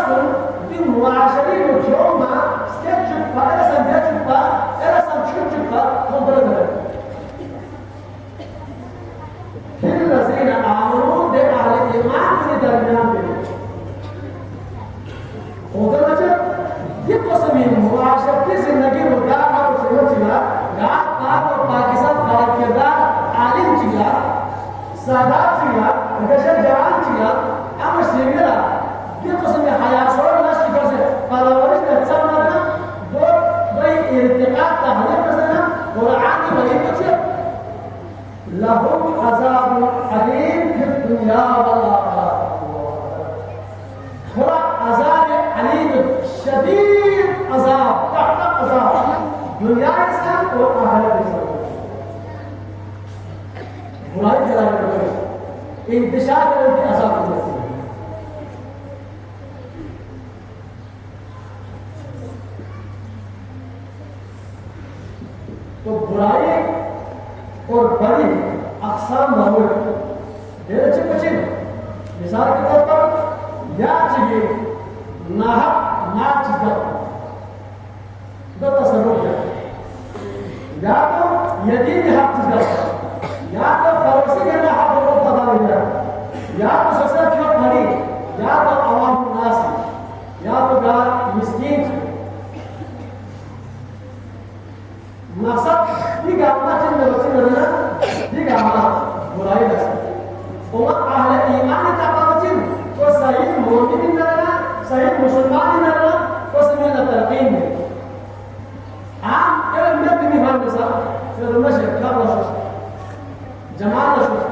أصل دي معاشرين وجوما سكت شوفا أنا سمجت شوفا أنا سمجت شوفا مبرد الذين آمنوا ده أهل الإيمان من درمیان بين ودرجة دي قسمين معاشرتي زندگی مدافع وسيلة تلا غاب قاب وباكستان بلد كردار عالم تلا سادات تلا رجال جوان تلا أما سيميرا دي قسم حياة صور ناس كذا فلورش نتصورنا دو بي ارتقاء تهلك مثلا قرآن بيجي لهم عذاب أليم في الدنيا والآخرة خلق عذاب أليم شديد عذاب تحت عذاب دنيا إنسان وآخرة إنسان براي كلام النبي انتشار عذاب المسيح तो बुराई और बड़ी अकसाम माहौल मेरे चिपचिन मिसाल के तौर पर या चाहिए नाहक ना चीज़ दो तस्वीर या तो यदि हक चीज़ या तो पड़ोसी के ना हक को पता नहीं है या तो सबसे क्यों बड़ी या तो आवाम नास या तो गार मिस्कीन मकसद tiga macam macam tiga malah mulai dasar. Umat ahli iman itu apa macam? Kau sahih mukmin mana? Sahih Muslim mana? Kau semua terpin. Kalau mereka ini hal besar, kalau masih kalau sus, jamaah sus,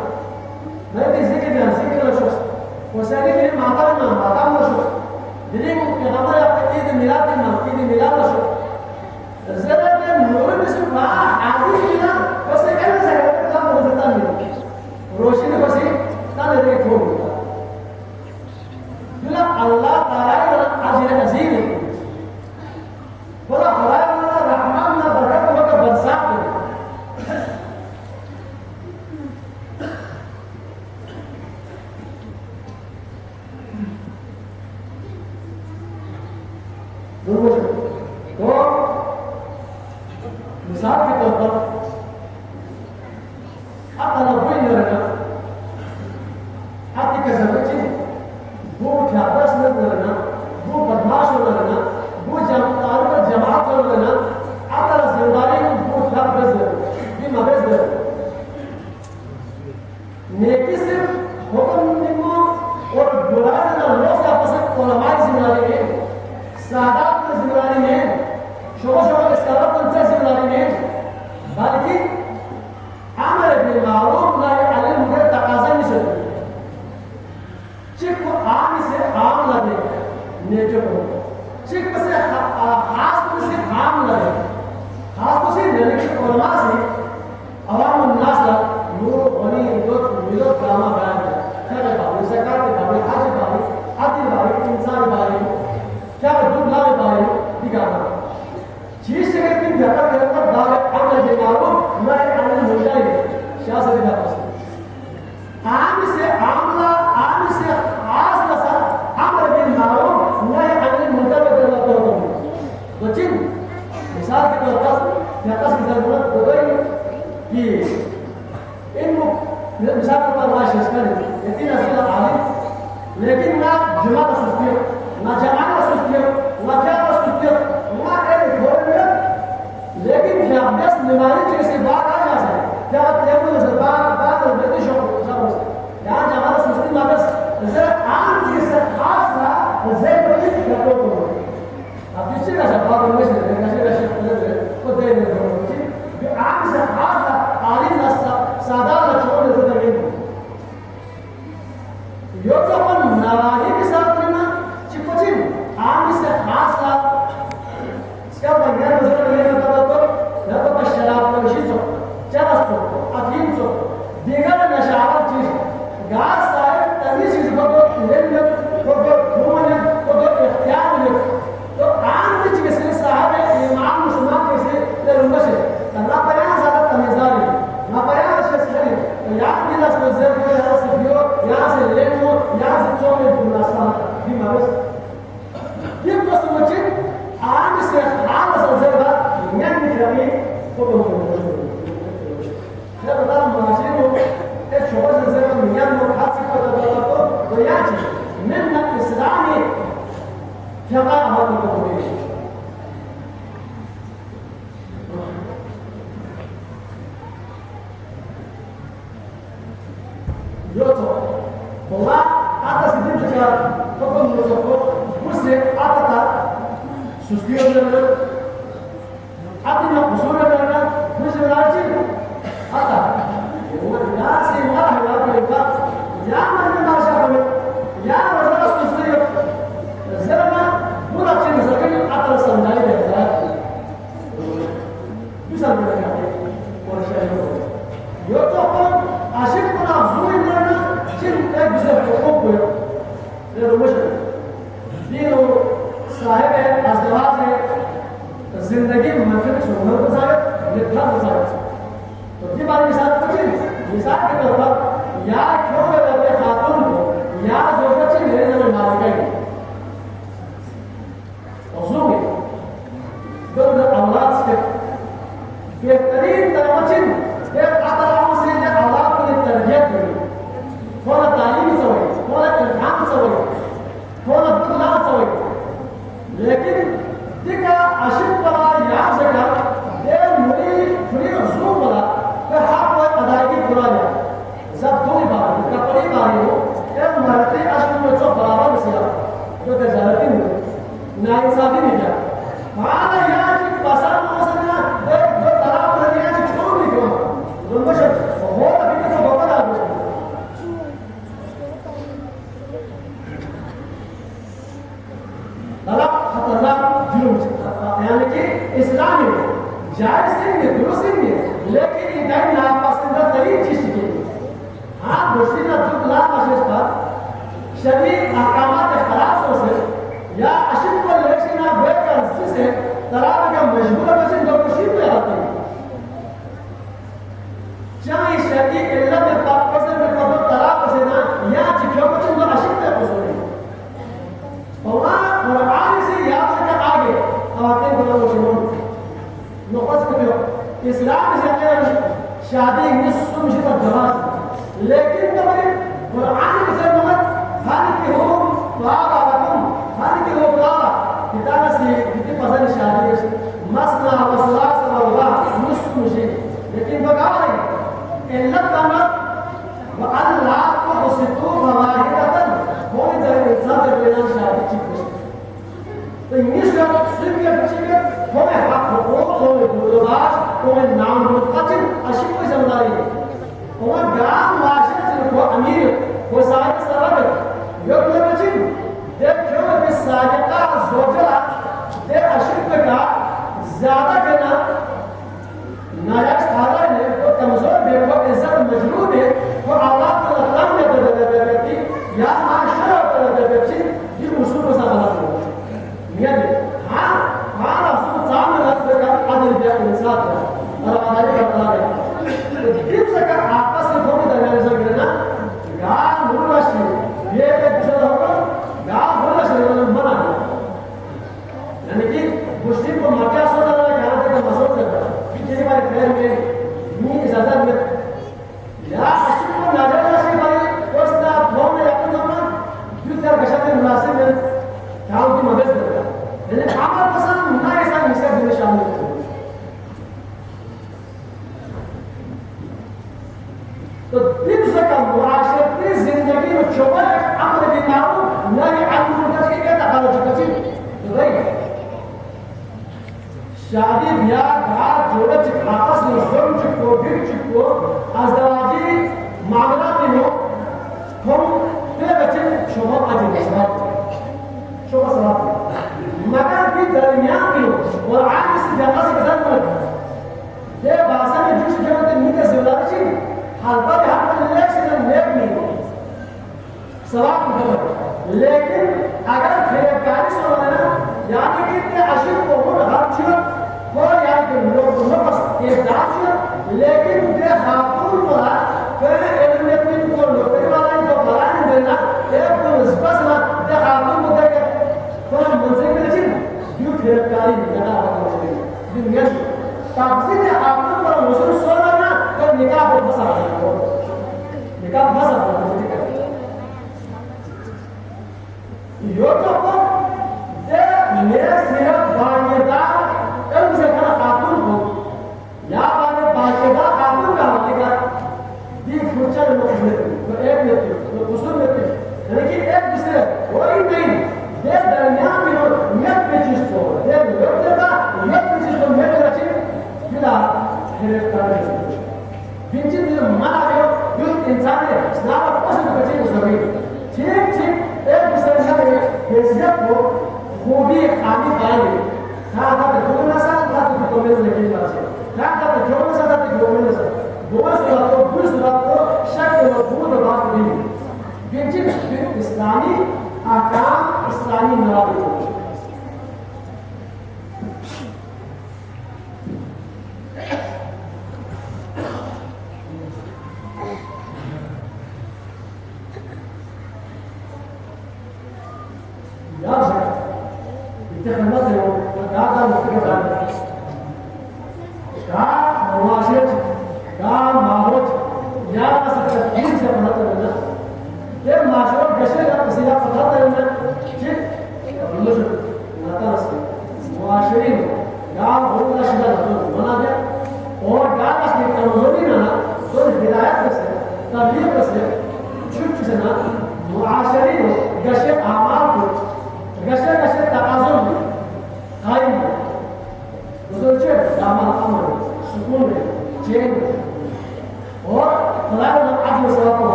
nanti zikir sus. Kau sahih ini mata sus. Jadi kalau apa ini milad sus. Sebenarnya menurut semua ahli kita pasti kan saya tak berhutang ni. Roshi ni pasti tak ada rekod. Bila Allah Taala yang ajir azim, kalau Allah Rahman na berkat maka bersab. मिसाल के तौर पर आप तनबुई न रहना आप के ज़रूरी वो ख्याबस न रहना वो बदमाश न रहना वो जमात न रहना आप तरह जिम्मेदारी वो ख्याबस भी मबेज नेकी सिर्फ हुक्म निम्मा और बुराई न लोग का पसंद उलमाई जिम्मेदारी है सादात की जिम्मेदारी है शोभा इसका पंचा जिम्मेदारी है बल्कि अमर बिल मारूफ नही अनिल मुनकर तकाज़ा नहीं चलती चिक को आम से आम लगे ده بقى ماشيين الشغل زي ما بيعملوا حاسس كده وياتي منك استدعاني كما هو الكوميدي يوتو والله حتى سيدنا كان فقط يوسف مسلم حتى سوستيو لنا حتى نقصور لنا مسلم راجل حتى هو الناس ما هو يبقى يا من ما شافه يا رجل سوستيو زلمه مراتين زكين حتى سنداي ده يسال لك ولا شيء يوتو عشان كنا زوري لنا شيء بزاف حقوق غير مشكل دينو صاحب ازدواج जिंदगी मंजिल सुंदर गुजारे लिखा गुजारे तो ये बात मिसाल मिसाल के तौर पर या क्यों अपने खातून को या जोड़ा से मेरे नाम मार गए औसोगे तो औलाद से बेहतरीन तरवचिन एक अतराम से जो औलाद को तरबियत दी कौन तालीम से हुई कौन इल्हाम से हुई कौन बुला से हुई लेकिन दिखा अशिक वाला याद से कर ये मुरी फ्री ज़ूम वाला के हाथ में अदायगी पूरा लिया जब दो ही बार कपड़ी बारी हो ये मरते अशिक में जो बराबर मिसिया जो के ज़रूरती नहीं नाइंसाफ़ी नहीं किया माना याद की पसंद हो सकता एक जो तलाब में दिया जो क्यों नहीं क्यों रुमशर वो अभी तो बहुत आ गया तलाब खतरनाक यानी कि इस्लामी में जायज नहीं है दुरुस्त नहीं है लेकिन इनका नापसंदीदा तरीन चीज की हाँ मुस्लिम अब्दुल्ला मशीद पर शरीर अहकामात खराब हो से या अशिक को लेकिन आप बेकर जिसे तलाब का मजबूर मशीद जो मुशीब में आती है चाहे शरीर इल्लत में पाक पसंद में कब तलाब से ना या जिक्यों को चुन अशिक में पसंद है और कुरान से याद से आगे आते हैं वो शुरू नौकस कभी इस्लाम से शादी निस्फ मुश्किल जवाब लेकिन तो मैं कुरान से मत हर की हो बाबा रकम हर की हो बाबा किताब से कितनी पसंद शादी मसला वसला सल्लल्लाह निस्फ मुश्किल लेकिन बगा रही इल्लत का मत वअल्लाह को सितू फवाहिदतन कोई तरह इंसान के बिना शादी ठीक नहीं तो इंग्लिश में सिर्फ ये बच्चे के हमें हक हो दुर्बाज हमें नाम मुतकचिन अशिक को जमदारी हमें गाम वाशिक को अमीर वो साहिब सरब योग में बचिन देख क्यों इस साहिका जोजला दे अशिक का ज्यादा करना नायक स्थाना ने वो कमजोर बेवकूफ इज्जत मजलूब है वो औलाद को लताम में व्यक्ति या माशरा व्यक्ति ये उसूल को सामना يعني ها رسول تعامل هذا قدر الإنسان أنا ما أدري كذا كيف سكر आपस में थोड़ी दरमियान से गिरना गाल बोलना चाहिए ये एक दूसरा होगा गाल बोलना चाहिए मना यानी कि मुस्लिम को मार्के सोना ना गाल के मसौद करता किसी बार फेर में नहीं इजाजत में या असल को नजर ना से भाई कोस्ता फोन में अपन करना युद्ध का शब्द मुनासिब है काम की मदद करता लेकिन हमारे पसंद ना ऐसा मिसर दिन शामिल है तो दिन से कम मुआशरती जिंदगी में चौबल अमर बिमारूफ नही अन मुनकर के क्या तकाला चुकी रही शादी ब्याह घाट जोड़े चिक आपस में जोड़ चिको फिर चिको अज़दवाजी मामला में हो हम ते बच्चे शोभा अजी शोभा सवाब मगर की दरमियान में और आगे से जगह से किसान बोले ये भाषा में जो शिक्षा होते नहीं कर सकता लेकिन हल्का यहाँ पर लेक्शन लेक नहीं हो सवाब नहीं लेकिन अगर फिर कार्य सोना ना यानी कि ते अशिक को वो हर चीज को यार के लोग बस ये दाचिया लेकिन ते खातून वाला फिर एलिमेंट को लोग वाला जो बड़ा नहीं देना एक को बस ना ते खातून को देके तो मंजिल में लेकिन क्यों फिर कार्य नहीं करना दुनिया तहसील आपको पर मुझे सोना ना तो निकाह को फंसा देगा निकाह फंसा देगा यो तो दे मेरे सिर्फ बागेदार कम से कम खातून को या बाने बागेदार खातून का होगा दी फ्यूचर में तो एक लेते तो दूसरे लेते लेकिन एक दूसरे वही नहीं दे दरमियान में नेट पेजेस को दे लोटेगा नेट पेजेस को नेट रची बिना हेल्प करने बिंची दिल मारा जो इंसान है इस्लाम पसंद करते हैं उसमें ठीक ठीक एक दूसरे में हैसियत को खूबी खामी पाएंगे था तो ना सा था तो में लेके जा सकते था तो जो ना सा था तो में सा बोस तो बुस तो शक और बहुत बात नहीं बिंची इस्लामी आकाम इस्लामी नवाब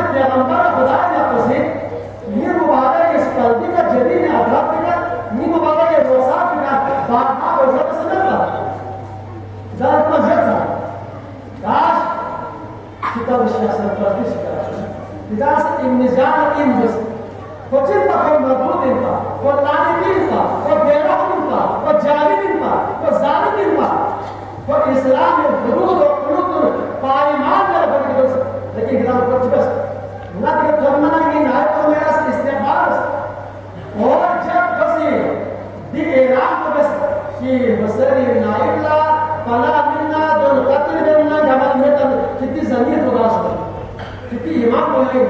पैगंबर खुदा ने अपने ये मुबारक इस कल्बी का जदीद अखलाक Bidas imnizan inbus. Kocin tak kau merdudin tak, kau lanikin tak, kau berahin tak, kau jahilin tak, kau zalimin tak, kau Islam yang berudut, paiman dalam begitu. Lekin kita bercepat. Nanti kita zaman ini naik ke meras istighfar. और जब कसी दी Iran को बस कि बसरी नाइबला पला मिलना दोनों कत्ल मिलना जमात में तब कितनी जमीन उदास हो कितनी ईमान बोलेंगे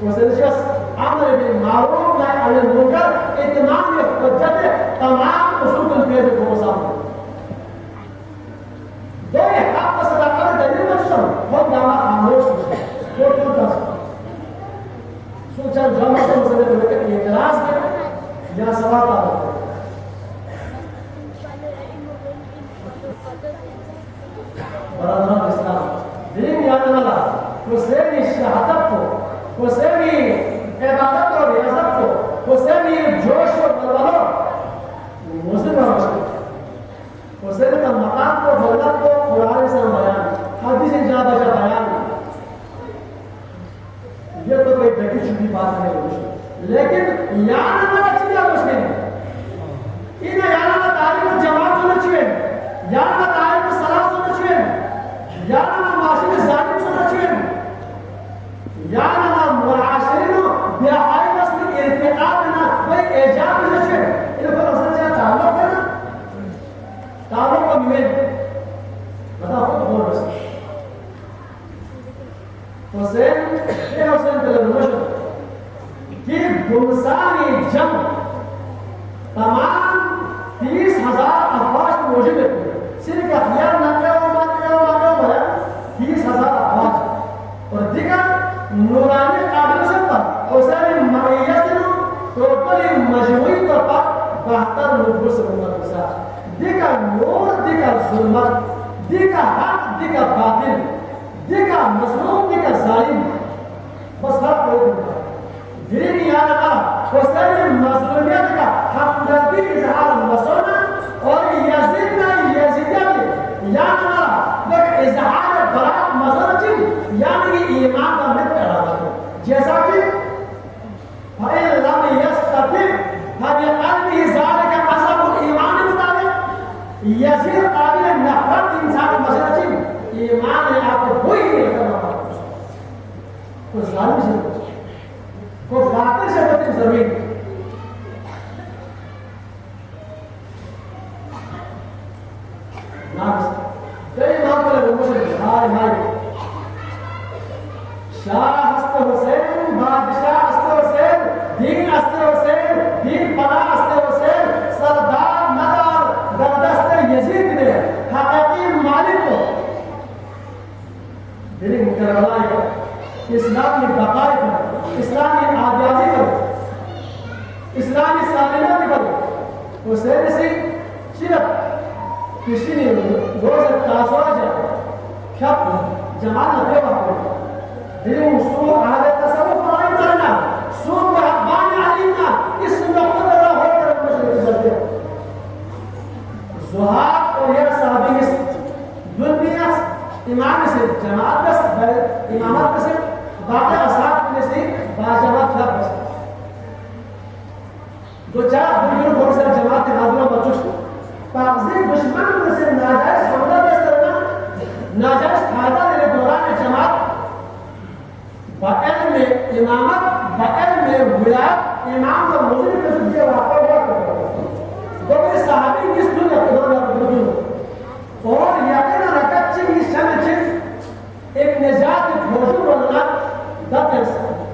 वसल्लम अमर बिल मारूफ नाहि अनिल मुनकर इत्माम ये वजह तमाम उसूल के को सामने दो ये हक का सदाकत दलील मशम बहुत दामा खामोश हो तो सोचा ड्रामा से मसले को लेकर एतराज किया या सवाल था बरादरान इस्लाम दिन याद वाला हुसैनी शहादत को हुसैनी इबादत और रियाजत को हुसैनी जोश और बलवालो मुस्लिम हुसैन का मकाम को दौलत को कुरान से बयान हदीस जा बजा बयान ये तो कोई बेटी छुपी बात नहीं है लेकिन याना ना चाहिए मुस्लिम इन याना तारीफ जमात होना चाहिए याना तारीफ सलाह होना चाहिए याना माशिर जालिम होना चाहिए याना मुआशिरिन बिहाई मस्ती इर्तिकाब ना कोई एजाब होना चाहिए इनको असल से ताल्लुक है ना ताल्लुक का मिल बताओ कौन बस हुसैन ये हुसैन तलबुश कि गुमसानी जंग तमाम 30,000 अफवाज मौजूद है सिर्फ हथियार नाके 30,000 अफवाज और दिगर नूरानी काबिल से पर हुसैन मरियत ने टोटली मजमूई तौर पर 72 नूर से मुनक़सा दिगर नूर दिगर जुल्मत दिगर हक दिगर बातिल दिगर मजलूम दिगर जालिम बस हर कोई दिन याद रखा हुसैन मजलूमियत का हमदर्दी इजहार मसौना और यजीद ना यजीदिया में याद रखा लेकिन इजहार बरात मजलूम यानी ईमान का मत करा जैसा कि भाई लम यस्तति हबी qalbi ज़ालिका असब ईमान मुताबिक यजीद काबिल नफरत इंसान मजलूम ईमान ने आपको कोई नहीं करना तो जालिम से को बातें से बच्चे जमीन नाम कई नाम पर मुझे हाय हाय शाह हस्त हुसैन बादशाह हस्त हुसैन दीन हस्त हुसैन दीन पना हस्त हुसैन सरदार नदार दरदस्त यजीद ने हकीकी मालिक को दिल करवाई को इस्लामी बकाई को इस्लामी आज़ादी को इस्लामी सालिमत को हुसैन से सिर्फ किसी ने रोज़ तासवाजा क्या जमाना बेवा को दिल मुसू आले तसव्वुफ नहीं करना सूर में हक़ानी अलीना इस नक़्ते पर हो कर मुझे जल्दी ज़ुहाब और ये साहबी इस दुनिया इमाम से जमात बस इमामत से बाकी असाब में से बाजमात था बस दो चार बुजुर्ग बहुत सारे जमात के हाजिर बच्चों पागज़ी दुश्मन में से नाजायज़ हमला बस करना नाजायज़ फायदा लेने दौरान जमात बाक़ल में इमामत बाक़ल में विलायत इमाम और मुज़िम के सुझे वाक़ा हुआ करता तो ये साहबी किस दुनिया के दौरान बुजुर्ग और यकीन रखत चीज़ शम्ल चीज़ एक निजात मौजूद होना दर्ज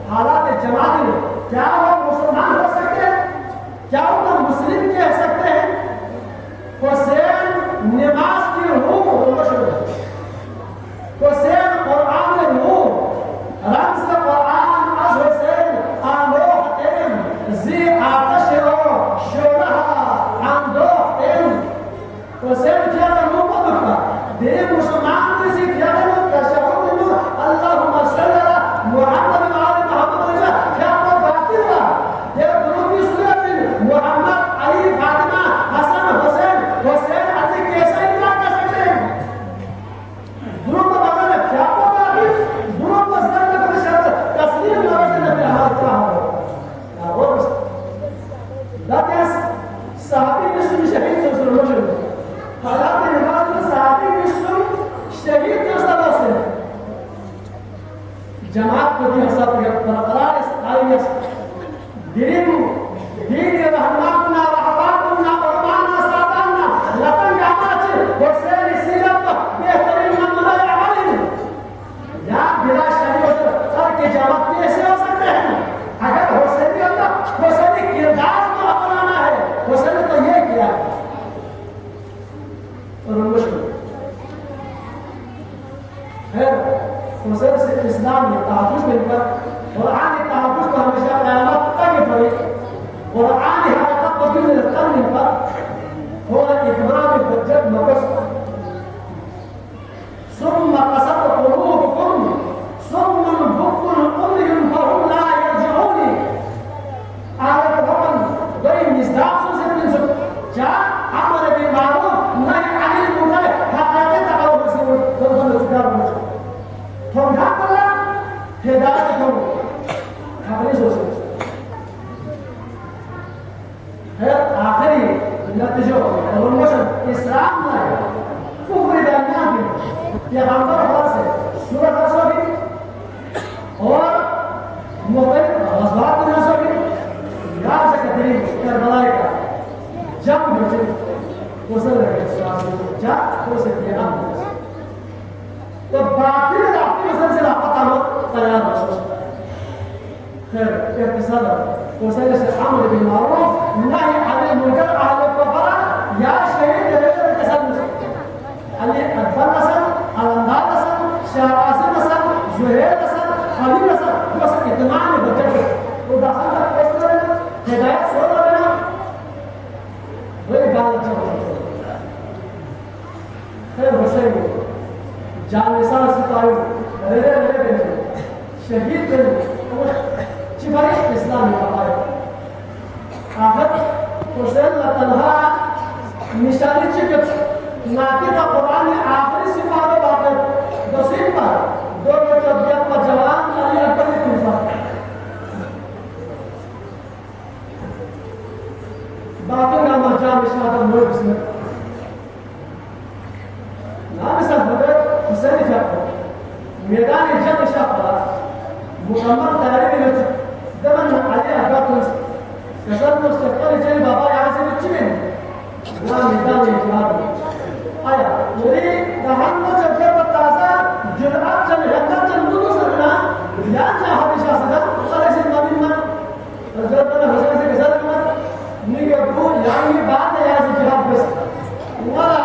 हालात जमात में क्या वो मुसलमान हो सकते हैं क्या वो मुस्लिम कह सकते हैं हुसैन नमाज की रूह हुसैन कुरान में रूह रम्ज़ कुरान अज़ हुसैन आमोह तेम जी आतश रो jamaat putih asal berkelar sekaligus dirimu diri rahmatna rahmatna rahmatna sadanna lakan jamaat berseni silap behterin namuna amalin ya bila syariat sir के जवाब कैसे हो सकते हैं अगर हुसैनी होता हुसैनी किरदार को अपनाना है हुसैन तो ये किया और मुश्किल है हुसैन से इस्लाम में तहफ़्फ़ुज़ मिलकर कुरान के तहफ़्फ़ुज़ को हमेशा क़यामत तक ही पढ़े कुरान की हक़ीक़त को भी मिलकर मिलकर और इकराम बजट मकस ثم قسط قلوبكم ثم بكم أمي فهم لا يرجعون على الرغم بين مصداق سوزن من سوء جاء أمر بالمعروف نهي عن المنكر حتى تتعاون بسيط تنظر الأفكار هم هكذا هدايتهم هذه سوزن هذا آخری نتیجه والمشن إسلام لا كفر دانيان پیغمبر خدا سے سورت رسولی اور مختلف غزوات رسولی یاد سے قدرین کربلائی کا جب مجھے وصل رہے جب وصل پیغام تو باطل اپنی وصل سے لاپتہ ہو تیار بچوش خیر اقتصاد وصل سے عمل بالمعروف نهي عن المنکر اهل الكفر یا شہید دلیل اقتصاد مسلم علی ادفن نسل الأنهار نسل شهرازي نسل زهير نسل حبيب نسل بس اجتماع में बजट ودخل لك فيصل هداية صور لنا وही गाल अच्छा خير حسين جان نسال सिपाही रेरे रेरे बने शहीद बने चिबाई इस्लाम में आए आखिर हुसैन तन्हा निशानी चिकट नाती का कुरान में आखिरी सिपाही बात दसीम पर दो चौबिया पर जवान अली अकबर की तुलसा बाकी नाम जाम इशारा मोड़ इसमें नाम सब बदल हुसैन जाकर मैदान जंग शापला मुकम्मल तैयारी में दमन अली अकबर तुलसा कसर मुस्तकबिल चली बाबा यहाँ से कुछ नहीं ना मैदान में जवाब आया यदि हम जब बतासा जुरात चल हंदा चल मुदु सरना या जा हमेशा सदा सारे से नबी मन हजरत हसन से कसर मत नी ये भूल या ये बात है या जिहाद बस वाला